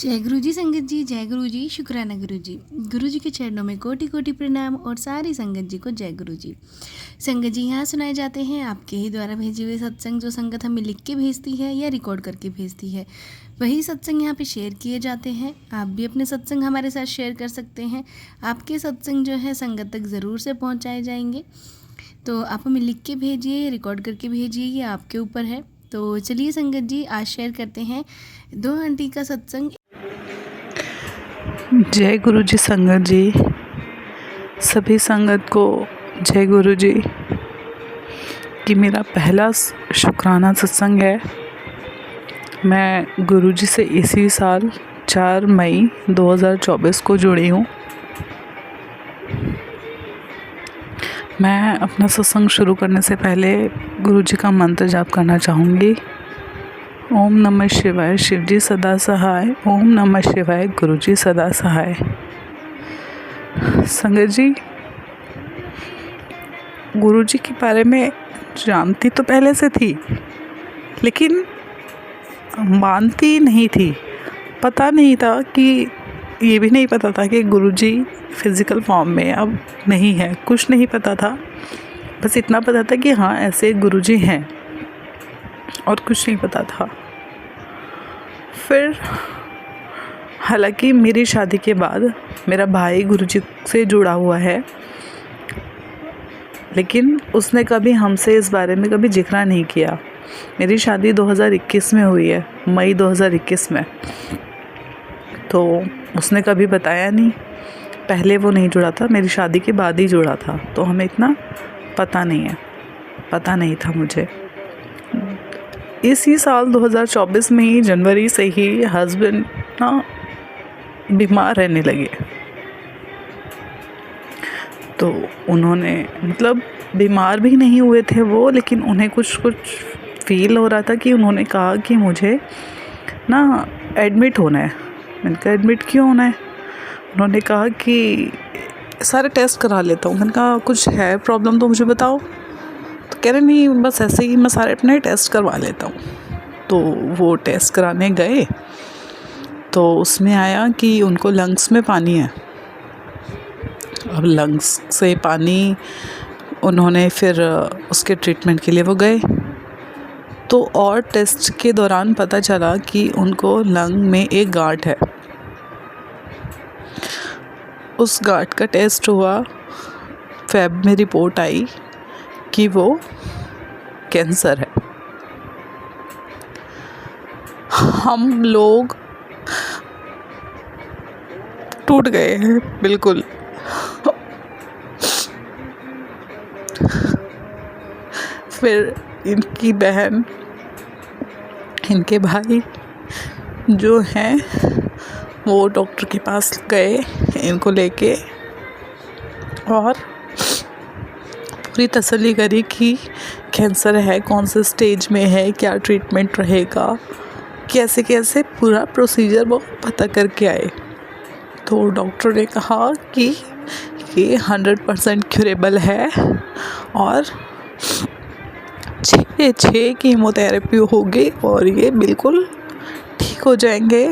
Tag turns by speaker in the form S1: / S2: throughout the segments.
S1: जय गुरु जी संगत जी, जय गुरु जी, शुक्राना गुरु जी के चरणों में कोटि कोटि प्रणाम और सारी संगत जी को जय गुरु जी। संगत जी, यहाँ सुनाए जाते हैं आपके ही द्वारा भेजे हुए सत्संग, जो संगत हमें लिख के भेजती है या रिकॉर्ड करके भेजती है, वही सत्संग यहाँ पे शेयर किए जाते हैं। आप भी अपने सत्संग हमारे साथ शेयर कर सकते हैं। आपके सत्संग जो है संगत तक ज़रूर से पहुँचाए जाएंगे। तो आप हमें लिख के भेजिए, रिकॉर्ड करके भेजिए, ये आपके ऊपर है। तो चलिए संगत जी, आज शेयर करते हैं 2 आंटी का सत्संग।
S2: जय गुरु जी संगत जी, सभी संगत को जय गुरु जी। कि मेरा पहला शुक्राना सत्संग है। मैं गुरु जी से इसी साल 4 मई 2024 को जुड़ी हूँ। मैं अपना सत्संग शुरू करने से पहले गुरु जी का मंत्र जाप करना चाहूँगी। ओम नमः शिवाय, शिव जी सदा सहाय। ओम नमः शिवाय, गुरु जी सदा सहाय। संगत जी, गुरु जी के बारे में जानती तो पहले से थी, लेकिन मानती नहीं थी। पता नहीं था कि, ये भी नहीं पता था कि गुरु जी फिज़िकल फॉर्म में अब नहीं है। कुछ नहीं पता था, बस इतना पता था कि हाँ ऐसे गुरु जी हैं, और कुछ नहीं पता था। फिर हालांकि मेरी शादी के बाद मेरा भाई गुरु जी से जुड़ा हुआ है, लेकिन उसने कभी हमसे इस बारे में कभी जिक्र नहीं किया। मेरी शादी 2021 में हुई है, मई 2021 में। तो उसने कभी बताया नहीं। पहले वो नहीं जुड़ा था, मेरी शादी के बाद ही जुड़ा था, तो हमें इतना पता नहीं था मुझे। इसी साल 2024 में ही जनवरी से ही हस्बैंड ना बीमार रहने लगे। तो उन्होंने, मतलब बीमार भी नहीं हुए थे वो, लेकिन उन्हें कुछ फील हो रहा था कि उन्होंने कहा कि मुझे ना एडमिट होना है। मैंने कहा एडमिट क्यों होना है? उन्होंने कहा कि सारे टेस्ट करा लेता हूँ। मैंने कहा कुछ है प्रॉब्लम तो मुझे बताओ। तो कह रहे नहीं, बस ऐसे ही मैं सारे अपने टेस्ट करवा लेता हूँ। तो वो टेस्ट कराने गए तो उसमें आया कि उनको लंग्स में पानी है। अब लंग्स से पानी, उन्होंने फिर उसके ट्रीटमेंट के लिए वो गए। तो और टेस्ट के दौरान पता चला कि उनको लंग में एक गांठ है। उस गांठ का टेस्ट हुआ, फेब में रिपोर्ट आई कि वो कैंसर है। हम लोग टूट गए हैं बिल्कुल। फिर इनकी बहन, इनके भाई जो हैं, वो डॉक्टर के पास गए इनको लेके, और पूरी तसल्ली करी कि कैंसर है, कौन से स्टेज में है, क्या ट्रीटमेंट रहेगा, कैसे कैसे पूरा प्रोसीजर वो पता करके आए। तो डॉक्टर ने कहा कि ये 100% क्यूरेबल है, और 6 कीमोथेरेपी होगी और ये बिल्कुल ठीक हो जाएंगे।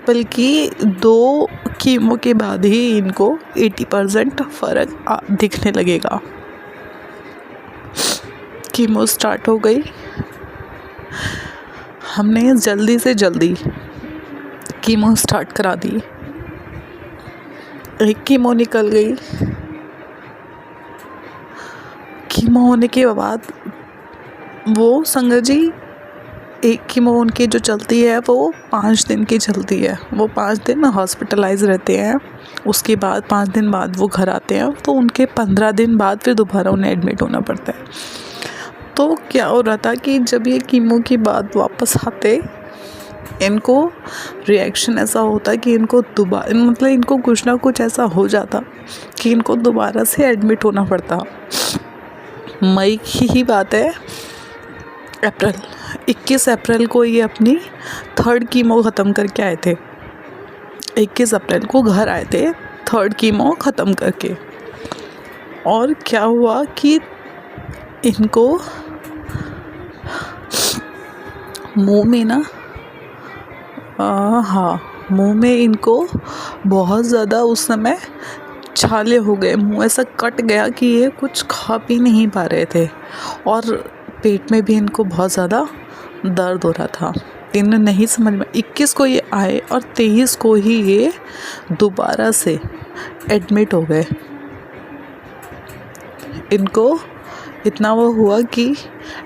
S2: बल्कि 2 कीमो के बाद ही इनको 80% फ़र्क दिखने लगेगा। कीमो स्टार्ट हो गई। हमने जल्दी से जल्दी कीमो स्टार्ट करा दी। एक कीमो निकल गई। कीमो होने के बाद वो संगत जी, एक कीमो उनकी जो चलती है वो 5 दिन की चलती है। वो 5 दिन हॉस्पिटलाइज रहते हैं। उसके बाद 5 दिन बाद वो घर आते हैं। तो उनके 15 दिन बाद फिर दोबारा उन्हें एडमिट होना पड़ता है। तो क्या हो रहा था कि जब ये कीमो के बाद वापस आते, इनको रिएक्शन ऐसा होता कि इनको दोबारा, मतलब इनको कुछ ना कुछ ऐसा हो जाता कि इनको दोबारा से एडमिट होना पड़ता। मई की ही बात है, 21 अप्रैल को ये अपनी 3rd कीमो ख़त्म करके आए थे। 21 अप्रैल को घर आए थे 3rd कीमो ख़त्म करके। और क्या हुआ कि इनको मुंह में ना हाँ, मुंह में इनको बहुत ज़्यादा उस समय छाले हो गए, मुंह ऐसा कट गया कि ये कुछ खा पी नहीं पा रहे थे और पेट में भी इनको बहुत ज़्यादा दर्द हो रहा था। इन्हें नहीं समझ में, 21 को ये आए और 23 को ही ये दोबारा से एडमिट हो गए। इनको इतना वो हुआ कि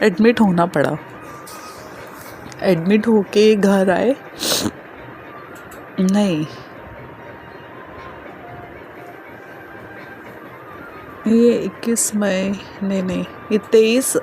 S2: एडमिट होना पड़ा। एडमिट होके घर आए, नहीं ये 21 मई, नहीं ये 23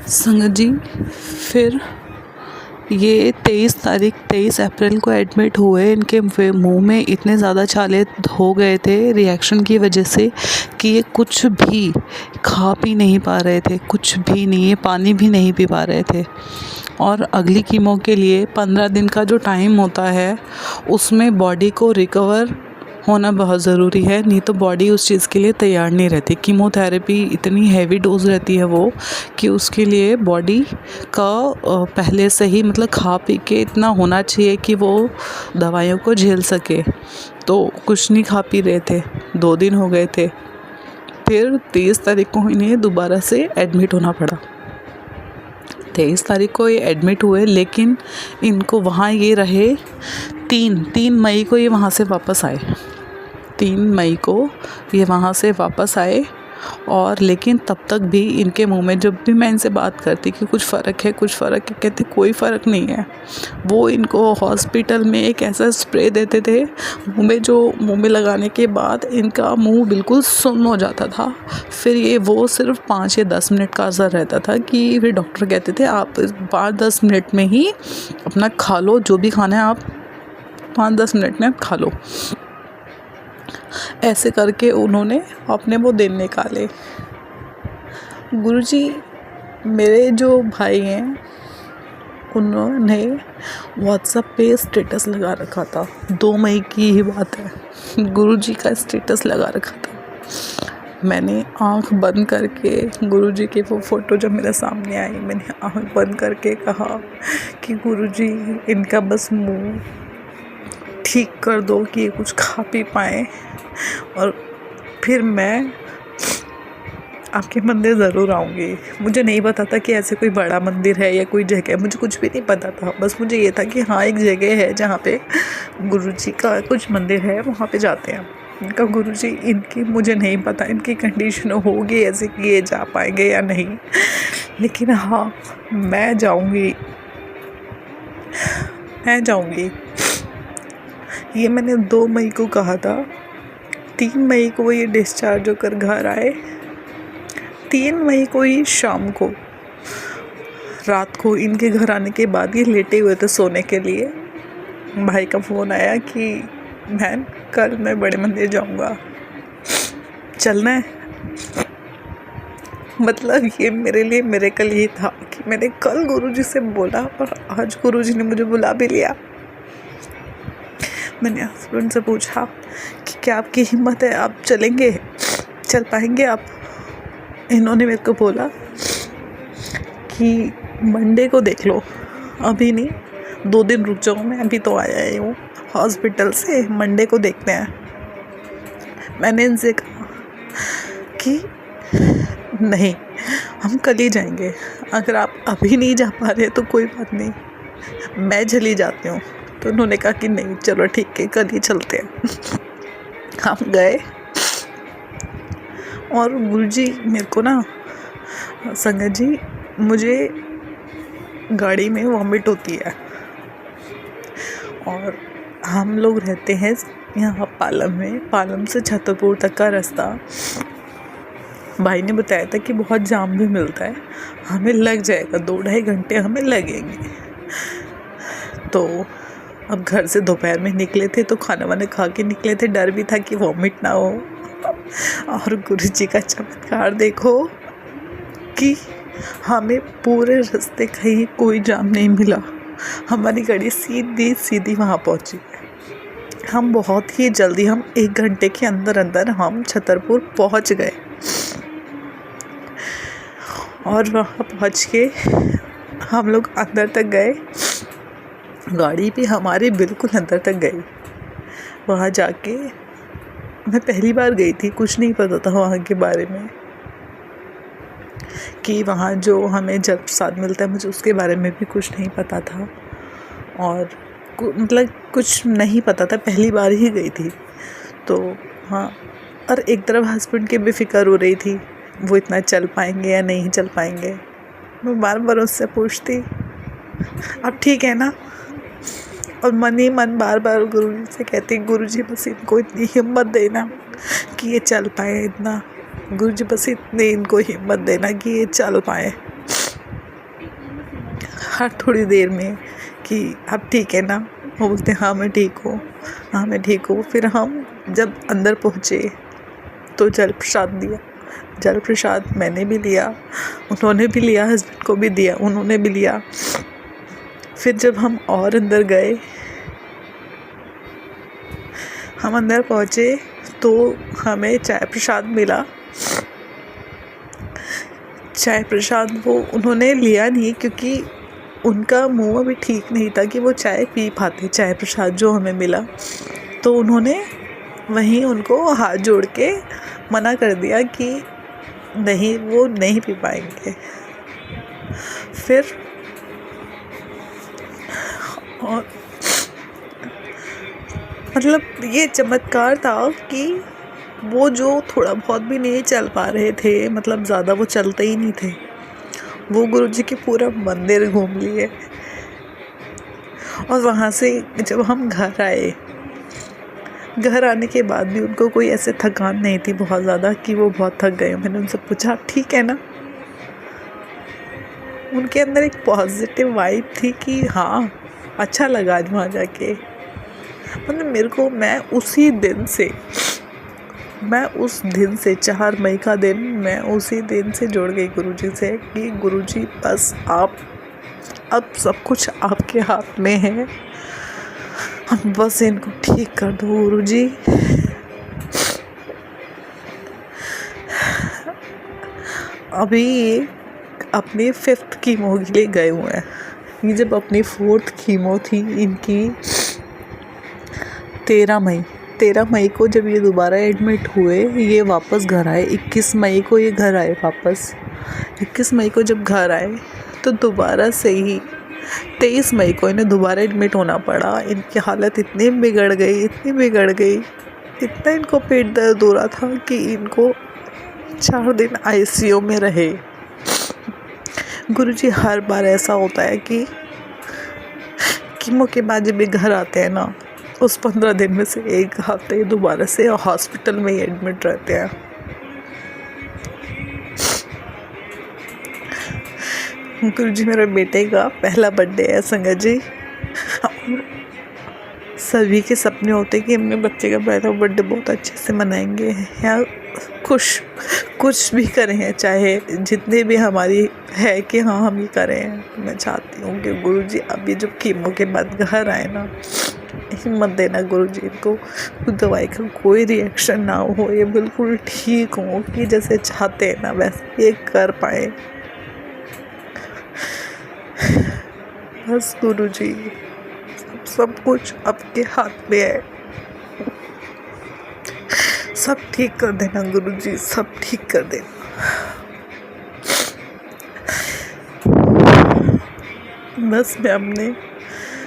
S2: संगत जी। फिर ये 23 अप्रैल को एडमिट हुए। इनके मुंह में इतने ज़्यादा छाले हो गए थे रिएक्शन की वजह से कि ये कुछ भी खा पी नहीं पा रहे थे, कुछ भी नहीं, ये पानी भी नहीं पी पा रहे थे। और अगली कीमो के लिए 15 दिन का जो टाइम होता है उसमें बॉडी को रिकवर होना बहुत ज़रूरी है, नहीं तो बॉडी उस चीज़ के लिए तैयार नहीं रहती। कीमोथेरेपी इतनी हैवी डोज रहती है वो कि उसके लिए बॉडी का पहले से ही मतलब खा पी के इतना होना चाहिए कि वो दवाइयों को झेल सके। तो कुछ नहीं खा पी रहे थे, 2 दिन हो गए थे। फिर 23 तारीख को इन्हें दोबारा से एडमिट होना पड़ा। 23 तारीख को ये एडमिट हुए, लेकिन इनको वहाँ ये रहे 3 मई को ये वहाँ से वापस आए। 3 मई को ये वहाँ से वापस आए और लेकिन तब तक भी इनके मुंह में, जब भी मैं इनसे बात करती कि कुछ फ़र्क है, कहते कोई फ़र्क नहीं है। वो इनको हॉस्पिटल में एक ऐसा स्प्रे देते थे मुंह में, जो मुंह में लगाने के बाद इनका मुंह बिल्कुल सुन्न हो जाता था। फिर ये वो सिर्फ 5 या 10 मिनट का असर रहता था कि फिर डॉक्टर कहते थे आप 5-10 मिनट में ही अपना खा लो, जो भी खाना है आप 5-10 मिनट में आप खा लो। ऐसे करके उन्होंने अपने वो दिन निकाले। गुरुजी, मेरे जो भाई हैं उन्होंने व्हाट्सएप पे स्टेटस लगा रखा था, 2 मई की ही बात है। गुरुजी का स्टेटस लगा रखा था। मैंने आंख बंद करके गुरुजी की वो फ़ोटो जब मेरे सामने आई, मैंने आंख बंद करके कहा कि गुरुजी इनका बस मुंह ठीक कर दो कि ये कुछ खा पी पाएँ, और फिर मैं आपके मंदिर ज़रूर आऊँगी। मुझे नहीं पता था कि ऐसे कोई बड़ा मंदिर है या कोई जगह, मुझे कुछ भी नहीं पता था। बस मुझे ये था कि हाँ एक जगह है जहाँ पे गुरुजी का कुछ मंदिर है, वहाँ पे जाते हैं। इनका गुरुजी, इनकी मुझे नहीं पता इनकी कंडीशन होगी ऐसे कि ये जा पाएंगे या नहीं, लेकिन हाँ मैं जाऊँगी। ये मैंने 2 मई को कहा था। 3 मई को ये डिस्चार्ज होकर घर आए। 3 मई को ही शाम को, रात को इनके घर आने के बाद ये लेटे हुए थे सोने के लिए। भाई का फ़ोन आया कि बहन कल मैं बड़े मंदिर जाऊंगा, चलना है। मतलब ये मेरे लिए मिरेकल ये था कि मैंने कल गुरुजी से बोला और आज गुरुजी ने मुझे बुला भी लिया। मैंने हस्बैंड से पूछा कि क्या आपकी हिम्मत है, आप चलेंगे, चल पाएंगे आप? इन्होंने मेरे को बोला कि मंडे को देख लो, अभी नहीं, 2 दिन रुक जाओ, मैं अभी तो आया ही हूँ हॉस्पिटल से, मंडे को देखते हैं। मैंने इनसे कहा कि नहीं, हम कल ही जाएंगे, अगर आप अभी नहीं जा पा रहे तो कोई बात नहीं, मैं चली जाती हूँ। तो उन्होंने कहा कि नहीं चलो ठीक है, कल ही चलते हैं। हम गए और गुरुजी मेरे को ना, संगत जी, मुझे गाड़ी में वॉमिट होती है और हम लोग रहते हैं यहाँ पालम में। पालम से छतरपुर तक का रास्ता भाई ने बताया था कि बहुत जाम भी मिलता है, हमें लग जाएगा 2-2.5 घंटे हमें लगेंगे। तो अब घर से दोपहर में निकले थे तो खाना वाना खा के निकले थे, डर भी था कि वॉमिट ना हो। और गुरुजी का चमत्कार देखो कि हमें पूरे रास्ते कहीं कोई जाम नहीं मिला, हमारी गाड़ी सीधी सीधी वहाँ पहुँची। हम बहुत ही जल्दी, हम 1 घंटे के अंदर हम छतरपुर पहुँच गए। और वहाँ पहुँच के हम लोग अंदर तक गए गाड़ी भी हमारे बिल्कुल अंदर तक गई। वहाँ जाके मैं पहली बार गई थी, कुछ नहीं पता था वहाँ के बारे में कि वहाँ जो हमें जल प्रसाद मिलता है, मुझे उसके बारे में भी कुछ नहीं पता था और मतलब कुछ नहीं पता था, पहली बार ही गई थी। तो हाँ, और एक तरफ हस्बैंड की भी फ़िक्र हो रही थी, वो इतना चल पाएंगे या नहीं चल पाएंगे। मैं बार बार उससे पूछती अब ठीक है ना, और मन ही मन बार बार गुरुजी से कहती गुरुजी बस इनको इतनी हिम्मत देना कि ये चल पाए, इतना गुरुजी बस इतनी इनको हिम्मत देना कि ये चल पाए। हर थोड़ी देर में कि अब ठीक है ना, वो बोलते हाँ मैं ठीक हूँ, हाँ मैं ठीक हूँ। फिर हम जब अंदर पहुँचे तो जल प्रसाद दिया। जल प्रसाद मैंने भी लिया, उन्होंने भी लिया, हस्बैंड को भी दिया, उन्होंने भी लिया। फिर जब हम और अंदर गए, हम अंदर पहुँचे तो हमें चाय प्रसाद मिला। चाय प्रसाद वो उन्होंने लिया नहीं क्योंकि उनका मुंह अभी ठीक नहीं था कि वो चाय पी पाते। चाय प्रसाद जो हमें मिला तो उन्होंने वहीं उनको हाथ जोड़ के मना कर दिया कि नहीं, वो नहीं पी पाएंगे। फिर और मतलब ये चमत्कार था कि वो जो थोड़ा बहुत भी नहीं चल पा रहे थे, मतलब ज़्यादा वो चलते ही नहीं थे, वो गुरुजी की पूरा मंदिर घूम लिए। और वहाँ से जब हम घर आए, घर आने के बाद भी उनको कोई ऐसे थकान नहीं थी बहुत ज़्यादा कि वो बहुत थक गए। मैंने उनसे पूछा ठीक है ना, उनके अंदर एक पॉजिटिव वाइब थी कि हाँ अच्छा लगा आज वहाँ जाके। मतलब मेरे को मैं उस दिन से 4 मई का दिन, मैं उसी दिन से जुड़ गई गुरुजी से कि गुरुजी बस आप, अब सब कुछ आपके हाथ में है, बस इनको ठीक कर दो गुरुजी। अभी ये अपनी 5th कीमो के लिए गए हुए हैं। ये जब अपनी 4th कीमो थी इनकी 13 मई को जब ये दोबारा एडमिट हुए, ये वापस घर आए। 21 मई को ये घर आए वापस। 21 मई को जब घर आए तो दोबारा से ही 23 मई को इन्हें दोबारा एडमिट होना पड़ा। इनकी हालत इतनी बिगड़ गई, इतना इनको पेट दर्द हो रहा था कि इनको 4 दिन ICU में रहे। गुरुजी हर बार ऐसा होता है कि कीमो के बाद जब ये घर आते हैं ना, उस 15 दिन में से 1 हफ्ते दोबारा से हॉस्पिटल में ही एडमिट रहते हैं। गुरुजी मेरे बेटे का पहला बर्थडे है संगत जी। सभी के सपने होते हैं कि अपने बच्चे का पहला बर्थडे बहुत अच्छे से मनाएंगे या कुछ भी करें, चाहे जितने भी हमारी है कि हाँ हम ये करें। मैं चाहती हूँ कि गुरुजी अब ये जो कीमो के बाद घर आए ना, हिम्मत देना गुरुजी इनको, दवाई का कोई रिएक्शन ना हो, ये बिल्कुल ठीक हो कि जैसे चाहते हैं ना वैसे ये कर पाए। बस गुरुजी सब कुछ आपके हाथ में है, सब ठीक कर देना गुरुजी, सब ठीक कर देना। बस मैं अपने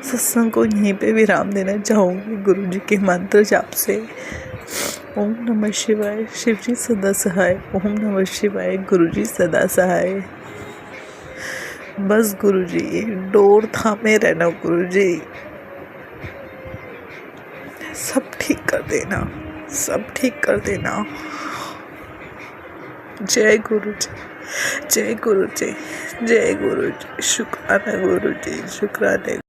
S2: सत्संग को यहीं पे विराम देना चाहूँगी गुरुजी के मंत्र जाप से। ओम नमः शिवाय, शिवजी सदा सहाय। ओम नमः शिवाय, गुरुजी सदा सहाय। बस गुरुजी डोर थामे रहना गुरुजी, सब ठीक कर देना, सब ठीक कर देना। जय गुरुजी, जय गुरुजी, जय गुरुजी। शुक्राना गुरुजी, शुक्राना।